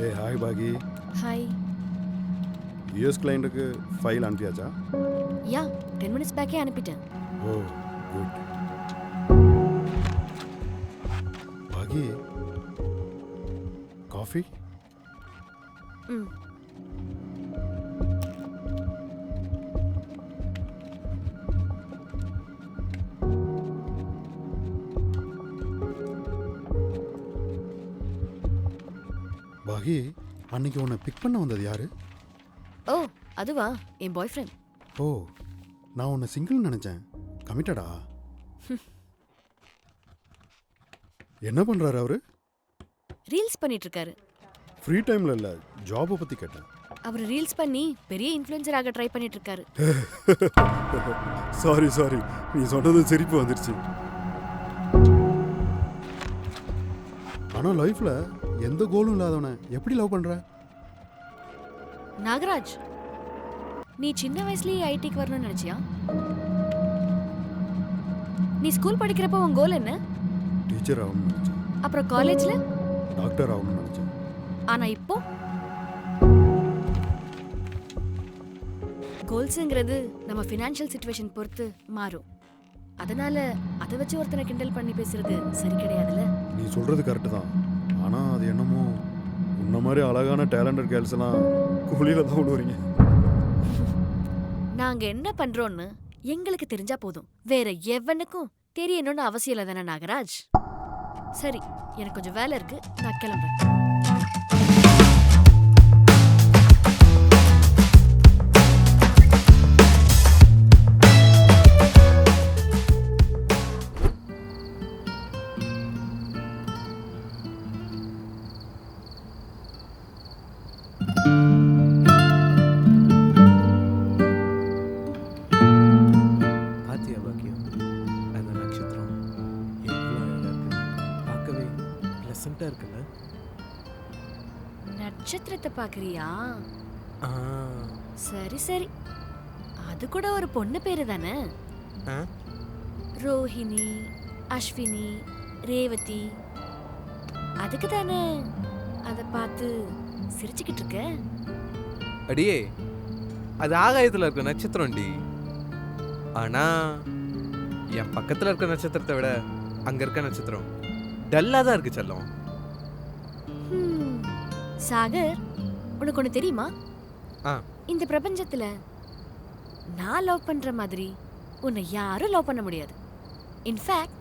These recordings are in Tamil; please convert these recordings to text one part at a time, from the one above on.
ஏய் ஹாய் பாகி. ஹாய். யூஎஸ் கிளைண்ட்டுக்கு ஃபைல் அனுப்பியாச்சா? யா 10 மினிட்ஸ் பேக்கே அனுப்பிட்டேன். Oh good. பாகி காஃபி? ம். பாகி அன்னைக்கு உன்னை பிக் பண்ண வந்தது யாரு? ஓ அதுவா என் பாய் ஃப்ரெண்ட். ஓ நான் உன்னை சிங்கிள் நினைச்சேன். கமிட்டடா? என்ன பண்றாரு அவரு? ரீல்ஸ் பண்ணிட்டு இருக்காரு. ஃப்ரீ டைம்ல இல்ல, ஜாபை பத்தி கேட்டேன். அவர் ரீல்ஸ் பண்ணி பெரிய இன்ஃப்ளூயன்சர் ஆக ட்ரை பண்ணிட்டு இருக்காரு. சாரி சாரி, நீ சொன்னது சிரிப்பு வந்துருச்சு. ஆனா லைஃப்ல எந்த கோலும் இல்லாதவனை எப்படி லவ் பண்ற? நாகராஜ், நீ சின்ன வயசுலயே ஐடிக்கு வரணும்னு நினைச்சியா? நீ ஸ்கூல் படிக்கிறப்போ உன் கோல் என்ன? டீச்சர் ஆகணும்னு நினைச்சேன். அப்புறம் காலேஜ்ல? டாக்டர் ஆகணும்னு நினைச்சேன். ஆனா இப்போ கோல்ஸ்ங்கிறது நம்ம ஃபினான்ஷியல் சிச்சுவேஷன் பொறுத்து மாறும். அதனால அதை வச்சு ஒருத்தனை கிண்டல் பண்ணி பேசுறது சரி கிடையாதுல்ல. நீ சொல்றது கரெக்டு தான். ஆனா அது என்னமோ உன்ன மாதிரி அழகான டேலண்டட் கேர்ள்ஸ் எல்லாம் குழியில தான் விடுவீங்க. நாங்க என்ன பண்றோம்னு எங்களுக்கு தெரிஞ்சா போதும். வேற எவனுக்கும் தெரியணும்னு அவசியம் இல்லை தானே நாகராஜ்? சரி, எனக்கு கொஞ்சம் வேலை இருக்கு, நான் கிளம்புறேன். பாத்தியா பாக்கியம், அந்த நட்சத்திரம் எவ்வளோ அழகாக இருக்கு. பார்க்கவே ப்ளசண்ட்டாக இருக்குல்ல? நட்சத்திரத்தை பாக்குறியா? ஆ சரி சரி, அது கூட ஒரு பொண்ணு பேரு தானே. ஆ ரோஹிணி, அஸ்வினி, ரேவதி. அதுக்கு தானே அதை பார்த்து சிரிச்சுக்கிட்டு இருக்க. அடியே, அது ஆகாயத்தில் இருக்க நட்சத்திரம்டி. ஆனால் என் பக்கத்தில் இருக்க நட்சத்திரத்தை விட அங்கே இருக்க நட்சத்திரம் டல்லாக தான் இருக்கு செல்லம். சாகர், உனக்கு ஒன்று தெரியுமா? ஆ இந்த பிரபஞ்சத்துல நான் லவ் பண்ற மாதிரி உன்னை யாரும் லவ் பண்ண முடியாது. இன்ஃபேக்ட்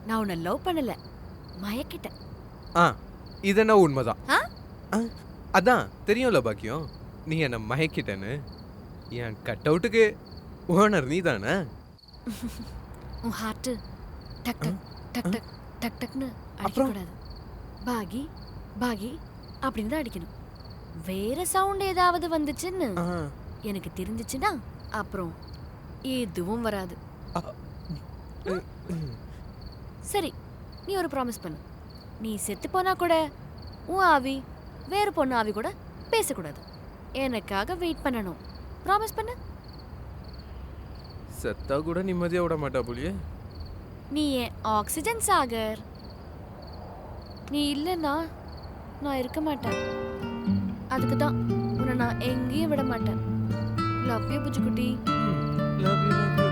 நான் உன்னை லவ் பண்ணல, மயக்கிட்டேன். ஆ இது என்ன உண்மைதான். ஆ? ஆ, அதான் தெரியும்ல பாக்கியம், நீ என்னை மயக்கிட்டேன்னு. என் கட் அவுட்டுக்கு ஓனர் நீ தானே. உன் ஹார்ட் டக் டக் டக் டக் டக் டக்னு அடிக்கக்கூடாது. பாகி பாகி அப்படின்னு தான் அடிக்கணும். வேற சவுண்ட் ஏதாவது வந்துச்சுன்னு எனக்கு தெரிஞ்சிச்சுன்னா அப்புறம் எதுவும் வராது. சரி, நீ ஒரு ப்ராமிஸ் பண்ணு. நீ செத்து போனா கூட உன் ஆவி வேறு பொண்ணு ஆவி கூட பேசக்கூடாது. எனக்காக வெயிட் பண்ணணும். ப்ராமிஸ் பண்ணு. செத்தா கூட நிம்மதியாக விட மாட்டா புலியே. நீ என் ஆக்சிஜன் சாகர். நீ இல்லைன்னா நான் இருக்க மாட்டேன். அதுக்கு தான் உன்னை நான் எங்கேயும் விட மாட்டேன். லவ் யூ புஜுக்குட்டி. Love you love you.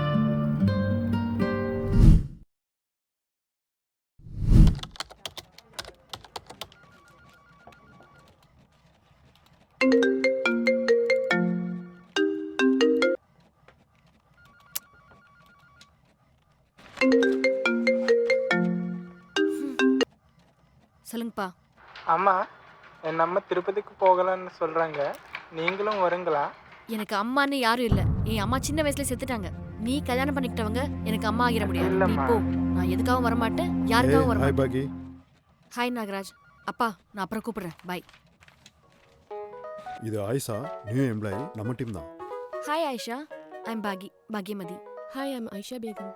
சொல்லுங்கப்பா. அம்மா, என் அம்மா திருப்பதிக்கு போகலான்னு சொல்கிறாங்க, நீங்களும் வருங்களா? எனக்கு அம்மான்னு யாரும் இல்லை. என் அம்மா சின்ன வயசுல செத்துட்டாங்க. நீ கல்யாணம் பண்ணிக்கிட்டவங்க எனக்கு அம்மா ஆகிட முடியாது. நீ இல்லம்மா. போ. நான் எதுக்காகவும் வரமாட்டேன், யாருக்காகவும் ஹாய் வரமாட்டேன். பாகி. ஹாய் நாகராஜ். அப்பா, நான் அப்புறம் கூப்பிடுறேன். பாய். இது ஆயிஷா, நியூ எம்ப்ளாயி, நம்ம டீம் தான். Hi Ayesha. I'm Baagi, Bhagyamathi. Hi, I'm Aisha Begum.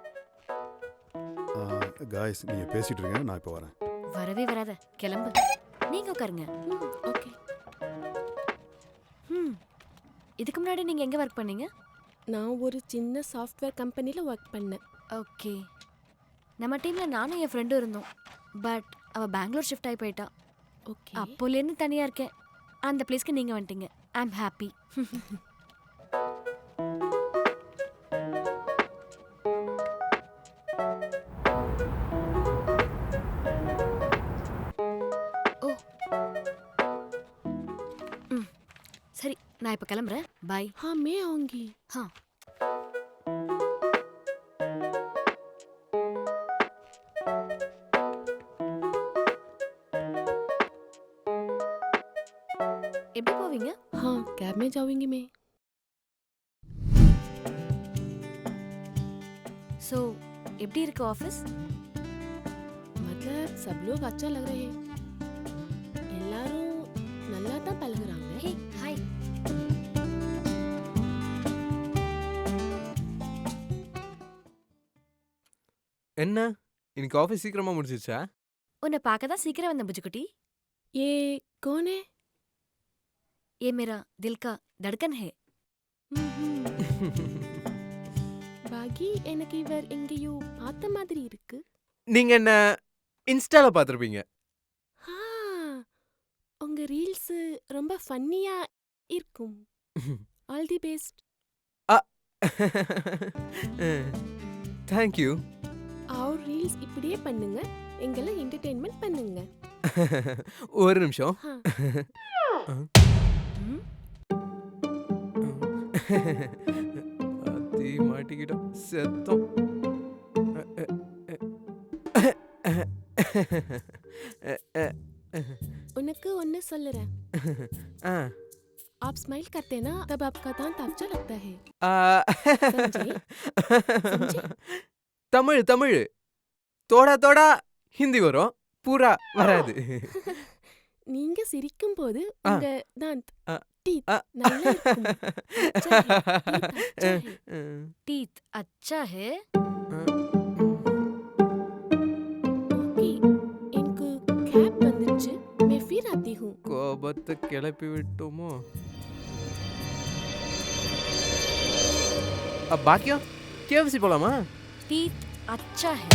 Guys நீங்கள் பேசிகிட்டு இருங்க, நான் இப்போ வரேன். வரவே வராத, கிளம்பு. நீங்க உட்காருங்க. ஓகே. இதுக்கு முன்னாடி நீங்க எங்க ஒர்க் பண்ணீங்க? நான் ஒரு சின்ன சாஃப்ட்வேர் கம்பெனியில் ஒர்க் பண்ணேன். ஓகே. நம்ம டீம்ல நானும் என் ஃப்ரெண்டும் இருந்தோம். பட் அவள் பெங்களூர் ஷிஃப்ட் ஆகி போயிட்டா. ஓகே. அப்போலேருந்து தனியா இருக்கேன். அந்த பிளேஸ்க்கு நீங்க வந்துட்டீங்க. ஐ அம் ஹாப்பி. ஓ. சரி, நான் இப்ப கிளம்புறேன். பை. हाँ मैं आऊंगी. हाँ. எப்படி போவீங்க? हाँ कैब में जाऊंगी मैं. சோ எப்படி இருக்கு ஆஃபீஸ்? मतलब सब लोग अच्छा लग रहे हैं. எல்லாரும் நல்லா தான் பழகுறாங்க. Hey hi. என்ன இன்னைக்கு ஆஃபீஸ் சீக்கிரமா முடிச்சிருச்சா? உன்னை பார்க்க தான் சீக்கிரம் வந்த புஜுக்குட்டி. ये कौन है? ये मेरा दिल का धड़कन है. பாகி எனக்கு இவர் எங்கேயோ பார்த்த மாதிரி இருக்கு. நீங்க என்ன இன்ஸ்டால பார்த்திருப்பீங்க. ஆ உங்க ரீல்ஸ் ரொம்ப ஃபன்னியா இருக்கும். All the best. Thank you. அவர் ரீல்ஸ் இப்படியே பண்ணுங்க. எங்களை என்டர்டெயின்மெண்ட் பண்ணுங்க. ஒரு நிமிஷம். ஆ. ம்? அத்தி மாட்டிக்கிட்டோம் செத்தோம். उनக்கு ஒன்னு சொல்லுறேன். ஆ. आप स्माइल करते ना तब आपका दांत अच्छा लगता है. समझे? समझे? தமிழ் தமிழ் தோடா தோடா ஹிந்தி வரும், பூரா வராது. நீங்க சிரிக்கும் போது ஆ. உங்க दांत ஆ. டீத் ஆ. நல்லா இருக்கும். अच्छा है, teeth अच्छा है. टीथ अच्छा है. ओके எனக்கு கேப் வந்துச்சு. मैं फिर आती हूँ. கோபத்தை கிளப்பி விட்டோமோ. பாக்கியம் கேஎஃப்சி போலாமா? टीथ अच्छा है.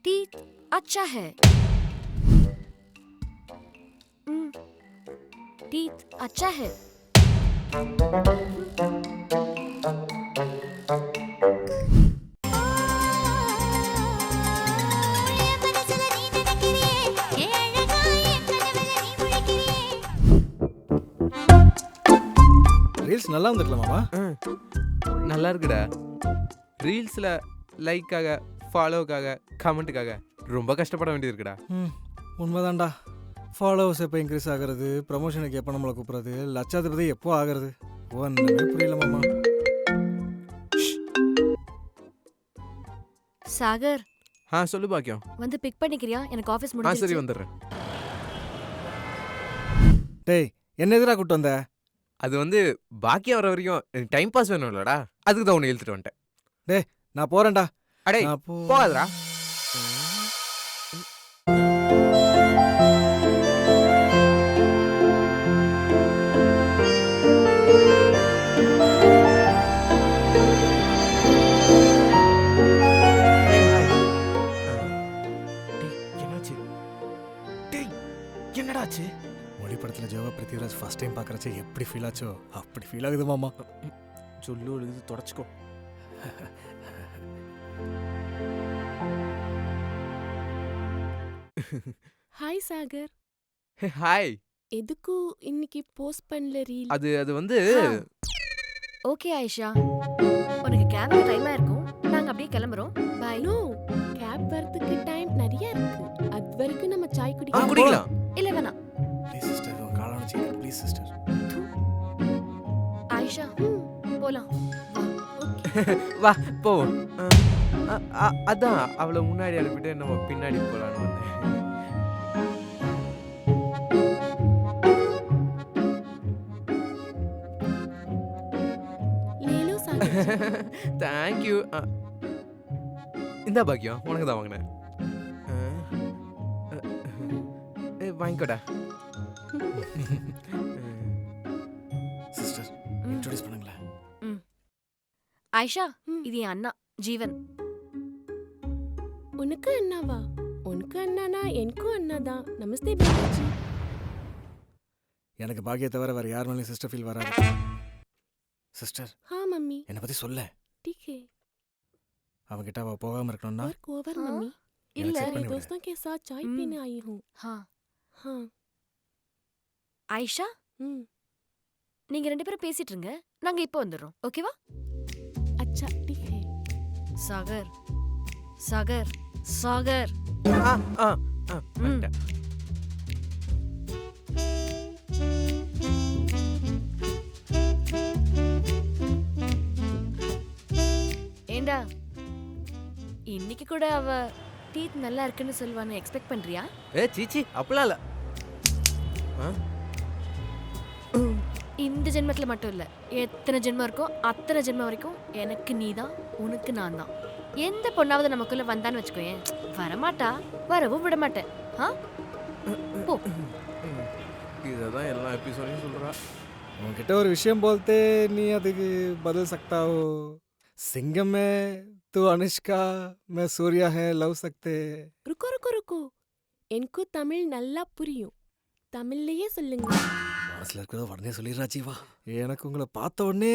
टीथ अच्छा है. टीथ अच्छा है. ரீல்ஸ் நல்லா வந்துருக்கலாமாமா? நல்லா இருக்குடா. ரீல்ஸ்ல லைக்காக, ஃபாலோவுக்காக, கமெண்ட்டுக்காக ரொம்ப கஷ்டப்பட வேண்டியிருக்குடா. உண்மைதான்டா. ஃபாலோவர்ஸ் எப்போ இன்க்ரீஸ் ஆகிறது, ப்ரமோஷனுக்கு எப்போ நம்மளை கூப்பிட்றது, லட்சாதிபதி எப்போ ஆகிறது, ஒன்றுமே புரியல மாமா. சாகர் சொல்லு பாக்கியம். வந்து பிக் பண்ணிக்கிறியா? எனக்கு ஆபீஸ் சரி முடிஞ்சிருச்சு. வந்துடுறேன். டேய் என்ன எதிராக கூப்பிட்டு வந்த? அது வந்து பாக்கியம் வர வரைக்கும் எனக்கு டைம் பாஸ் வேணும் இல்லடா, அதுக்கு தான் உன்னை இழுத்துட்டு வந்துட்டேன். நான் போகிறேன்டா. அடே நான் போகாதடா. என்னடாச்சு? மொழி படத்தில் ஜோவா பிருத்திவிராஜ் ஃபர்ஸ்ட் டைம் பார்க்குறச்ச எப்படி ஃபீல் ஆச்சோ அப்படி ஃபீல் ஆகுது மாமா. சொல்லு எழுது தொடச்சிக்கோ. ஹாய் சாகர். ஹாய். எதுக்கு இன்னைக்கு போஸ்ட் பண்ணல ரீல்? அது வந்து ஓகே ஆயிஷா, உனக்கு கேப்க்கு டைம் ஆயிருக்கும். நாங்க அப்படியே கிளம்புறோம். பை. நோ கேப் வரதுக்கு டைம் நிறைய இருக்கு. அது வரைக்கும் நம்ம சாய் குடிக்கலாம். குடிக்கலாம். இல்ல வேணாம். ப்ளீஸ் சிஸ்டர், உன் காலான சீக்கிரம் ப்ளீஸ் சிஸ்டர். ஆயிஷா போலாம். வா போவோம். அதான் அவளை முன்னாடி அனுப்பிட்டு நம்ம பின்னாடி போலான்னு வந்தேன். லேலோ சாகர். தேங்க்யூ. இந்த பாக்கியம் உனக்கு தான் வாங்கினேன். வாங்கிக்கோடா. சிஸ்டர் இன்ட்ரோடியூஸ் பண்ணுங்களேன். ஆயிஷா இது என் அண்ணா ஜீவன். உனக்கு என்னவா? உனக்கு உனக்கு அண்ணானா எனக்கும் அண்ணா தான். நமஸ்தே பாலாஜி. எனக்கு பாக்கிய தவிர வேற யார் மேலேயும் சிஸ்டர் ஃபீல் வராது. சிஸ்டர் हाँ मम्मी என்னை பற்றி சொல்ல. ठीक है. அவன்கிட்ட அவ போகாமல் இருக்கணும்னா वर्क ओवर हाँ? मम्मी. இல்ல check मेरे பண்ணி விடு. दोस्तों के साथ चाय हम्म। पीने आई हूँ. ஹா हाँ. ஆயிஷா हम्म. நீங்க 2 பேரும் பேசிட்டு இருங்க, நாங்க இப்போ வந்துடுறோம். ஓகேவா? अच्छा ठीक है. சாகர் சாகர் சாகர் ஆ ஆ ஆ வந்துட்டேன். ஏண்டா இன்னைக்கு கூட அவ டீத் நல்லா இருக்குன்னு சொல்வான்னு எக்ஸ்பெக்ட் பண்றியா? சீச்சி அப்பலாம் இல்ல. இந்த ஜென்மத்துல மட்டும் இல்ல, எத்தனை ஜென்மம் இருக்கோ அத்தனை ஜென்மம் வரைக்கும் எனக்கு நீதான், உனக்கு நான் தான். எந்த பொண்ணாவது நமக்குள்ள வந்தான்னு வச்சுக்கோயேன், வரமாட்டா, வரவும் விட மாட்டேன். ஆ? போ. இததான் எல்லா எபிசோடையும் சொல்றா. உன்கிட்ட ஒரு விஷயம் போல்ते நீ அதுக்கு பதில் सकता हो. सिंघम है तू अनुष्का मैं सूर्या है लव सकते. रुको रुको रुको. எனக்கு தமிழ் நல்லா புரியும். தமிழ்லயே சொல்லுங்க. மனசுல இருக்கிறத உடனே சொல்லிடுறா ஜீவா. எனக்கு உங்களை பார்த்த உடனே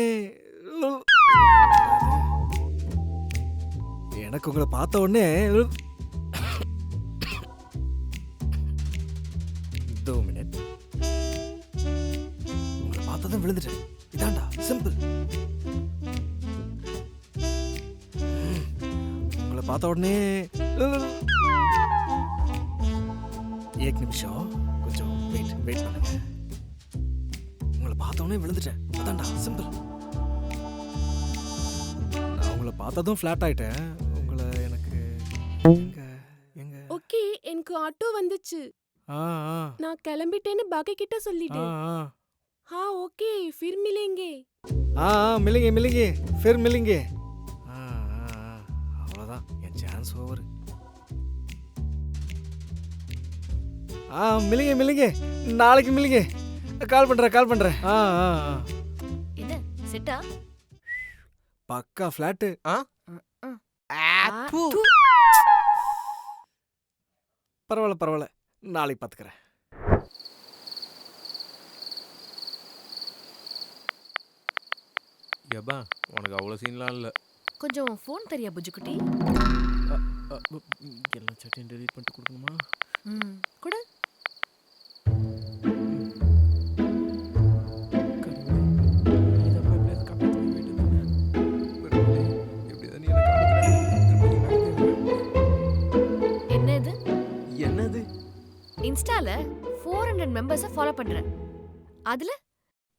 எனக்கு உங்களை பார்த்த உடனே 2 மினிட். உங்களை பார்த்ததும் விழுந்துட்டேன். இதாண்டா சிம்பிள். உங்களை பார்த்த உடனே एक நிமிஷம் கொஞ்சம் வெயிட் பண்ணுங்க. உங்களை பார்த்த உடனே விழுந்துட்டேன். அதான்டா சிம்பிள். நான் உங்களை பார்த்ததும் ஃப்ளாட் ஆயிட்டேன். உங்களை எனக்கு எங்க எங்க ஓகே எனக்கு ஆட்டோ வந்துச்சு. ஆ ஆ நான் கிளம்பிட்டேன்னு பாக்கி கிட்ட ஆ சொல்லிட்டேன். ஆ हाँ ओके फिर मिलेंगे. ஆ மில்லிங்க ஃபிர் மில்லிங்க. அவ்வளோதான் என் சான்ஸ் ஓவர். மில்லிங்க நாளைக்கு மில்லிங்க. கால் பண்ணுறேன். ஆ ஆ ஆ என்ன செட்டா? பக்கா ஃப்ளாட்டு. தூ. பரவாயில்ல நாளைக்கு பார்த்துக்கிறேன். யப்பா உனக்கு அவ்வளோ சீன்லாம் இல்லை. கொஞ்சம் ஃபோன் தரியா புஜுக்குட்டி? எல்லா சட்டையும் டெலீட் பண்ணிட்டு கொடுக்கணுமா? ம் கூட என்ன இது? என்னது? இன்ஸ்டால 400 மெம்பர்ஸை ஃபாலோ பண்றேன். அதுல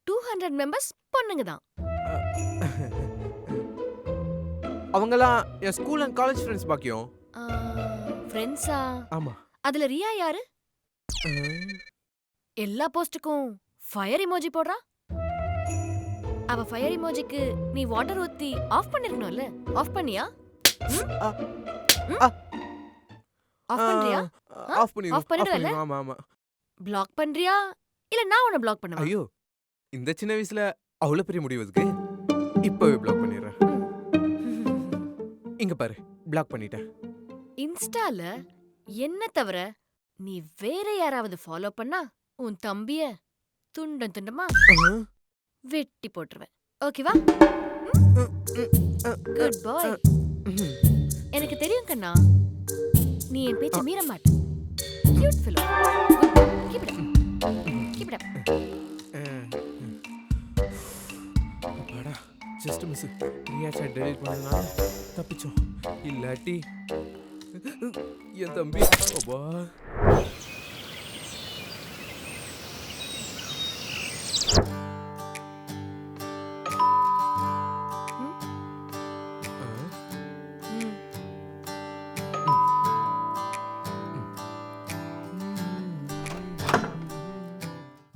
200 மெம்பர்ஸ் பொண்ணுங்க தான். அவங்களாம் என் ஸ்கூல் அண்ட் காலேஜ் ஃப்ரெண்ட்ஸ் பாக்கியம். ஃப்ரெண்ட்ஸா? ஆமா. அதுல ரியா யாரு? எல்லா போஸ்டுக்கும் ஃபயர் இமோஜி போடுறா. அவ ஃபயர் இமோஜிக்கு நீ வாட்டர் ஊத்தி ஆஃப் பண்ணிருக்கணும்ல, ஆஃப் பண்ணியா? ஆஃப் பண்றியா? ஆஃப் பண்ணி ஆஃப் பண்ணிடுவல? ஆமா. பிளாக் பண்றியா இல்ல நான் உன்னை பிளாக் பண்ணவா? ஐயோ இந்த சின்ன வயசுல அவ்வளோ பெரிய முடிவு எதுக்கு? இப்பவே பிளாக் பண்ணிடுறேன். இங்க பாரு பிளாக் பண்ணிட்டேன். இன்ஸ்டால என்ன தவிர நீ வேற யாராவது ஃபாலோ பண்ணா உன் தம்பிய துண்டமா வெட்டி போட்டுருவேன். ஓகேவா? Good bye. எனக்கு தெரியும் கண்ணா, நீ என் பேச்ச மீற மாட்ட. Cute fellow. Keep it up. அடடா just miss. Riya chat delete பண்ணனா தப்பிச்சோம். இல்லாட்டி என் தம்பி அப்பா.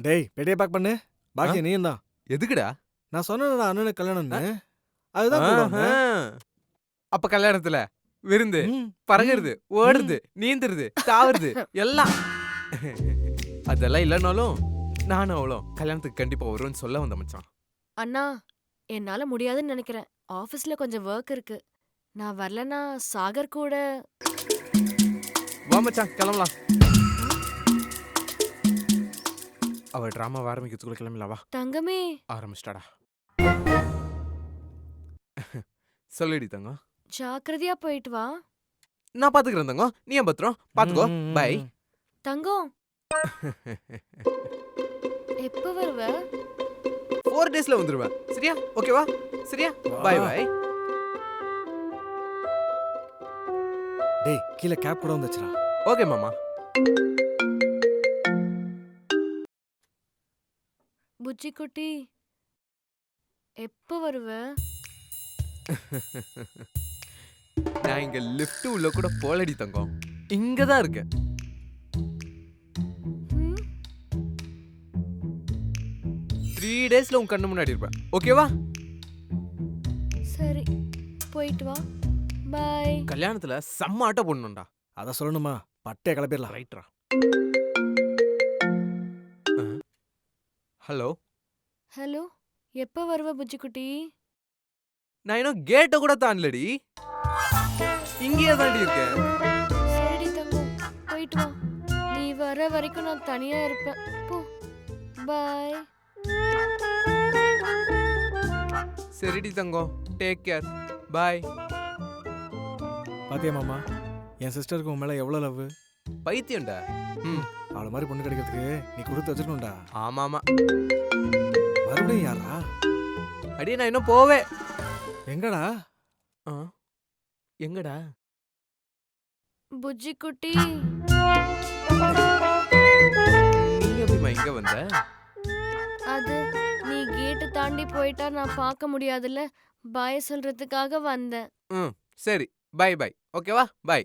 டேய் பெட்டியை பேக் பண்ணு. பாக்கி நீயும் தான். எதுக்குடா? நான் சொன்னேன்டா அண்ணனுக்கு கல்யாணம்னு. அதுதான் கூப்பிடுவாங்க. அப்ப கல்யாணத்துல விருந்து, ம். பறகுறது, ஓடுறது, நீந்துறது, தாவுறது எல்லாம். அதெல்லாம் இல்லைனாலும் நானும் அவ்வளோ கல்யாணத்துக்கு கண்டிப்பா வருவேன்னு சொல்ல வந்த மச்சான். அண்ணா என்னால முடியாதுன்னு நினைக்கிறேன். ஆபீஸ்ல கொஞ்சம் ஒர்க் இருக்கு. நான் வரலனா சாகர் கூட வா மச்சான் கிளம்பலாம். அவ டிராமா ஆரம்பிக்கிறதுக்குள்ள கிளம்பலாம். வா. தங்கமே, ஆரம்பிச்சிட்டாடா. சொல்லிடி தங்கம். ஜாக்கிரதையா போயிட்டு வா. நான் பாத்துக்கிறேன் தங்கம். நீ ஏன் பத்திரம் பாத்துக்கோ. பை. தங்கம், எப்ப வருவ? 4 daysல வந்துருவேன். சரியா? ஓகேவா? சரியா? Bye bye. டேய் கீழே கேப் கூட வந்துச்சுடா. ஓகே மாமா. புஜ்ஜி குட்டி, எப்ப வருவ? நான் இங்க லிஃப்ட் உள்ள கூட போலடி தங்கம். இங்க தான் இருக்கேன். ம், 3 daysல உன் கண்ணு முன்னாடி இருப்பேன். ஓகேவா? சரி, போயிட்டு வா. பை. கல்யாணத்துல செம்ம ஆட்ட போடணும்டா. அதை சொல்லணுமா? பட்டே கிளப்பிடலாம். ரைட்ரா. ஹலோ. ஹலோ, எப்ப வருவ புஜ்ஜி குட்டி? நான் இன்னும் கேட்ட கூட தாண்டலடி. இங்கேயே தாண்டி இருக்கேன். சரிடி தங்கம், போயிட்டு வா. நீ வர வரைக்கும் நான் தனியா இருப்பேன். போ. பை. சரிடி தங்கம். Take care. பாய். பாத்தியா மாமா, என் சிஸ்டருக்கு உன் மேல எவ்வளவு லவ். பைத்தியம்டா. ம். அவளை மாதிரி பொண்ணு கிடைக்கிறதுக்கு நீ கொடுத்து வச்சிருக்கணும்டா. ஆமா ஆமா. மறுபடியும் யாரா? அடியே நான் இன்னும் போவே. எங்கடா? ஆ, எங்கடா? புஜ்ஜி குட்டி, நீ எப்படிமா இங்க வந்த? அது நீ கேட்டு தாண்டி போயிட்டா நான் பார்க்க முடியாதுல்ல, பாய் சொல்றதுக்காக வந்தேன். ம் சரி. Bye bye. ஓகேவா? பை.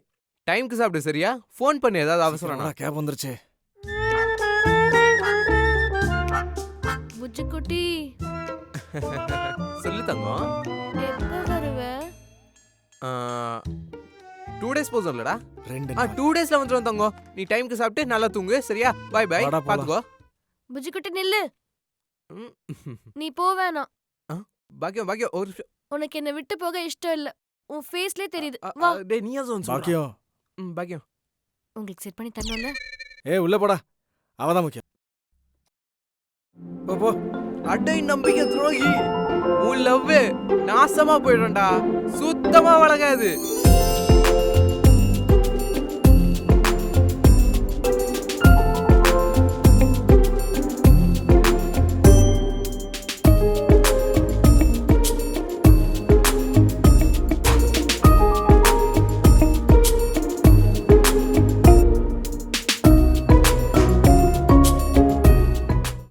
டைம்க்கு சாப்பிடு சரியா? ஃபோன் பண்ணு ஏதாவது அவசரம்னா. கேப் வந்துருச்சு. புஜ்ஜி குட்டி, சொல்லு தங்கம். எப்ப வருவ? 2 days போதும் இல்லடா? 2 2 daysல வந்துரும் தங்கம். நீ டைம்க்கு சாப்பிட்டு நல்லா தூங்கு சரியா? Bye bye. வாடா, போலாம். பாத்துக்கோ. புஜ்ஜி குட்டி நில்லு. ம். நீ போ வேணாம். பாக்கியம் பாக்கியம் ஒரு நிமிஷம். உனக்கு என்ன விட்டு போக இஷ்டம் இல்ல. உன் ஃபேஸ்லயே தெரியுது. அ, வா. அ, டேய் நீயா சொல்லு. பாக்கியம். பாக்கியம். உங்களுக்கு செட் பண்ணி தரணும்ல. உள்ள போடா. அவதான் முக்கியம். போ போ. அடை நம்பிக்கை துரோகி. உன் லவ் நாசமா போயிடும்டா. சுத்தமா வழங்காது.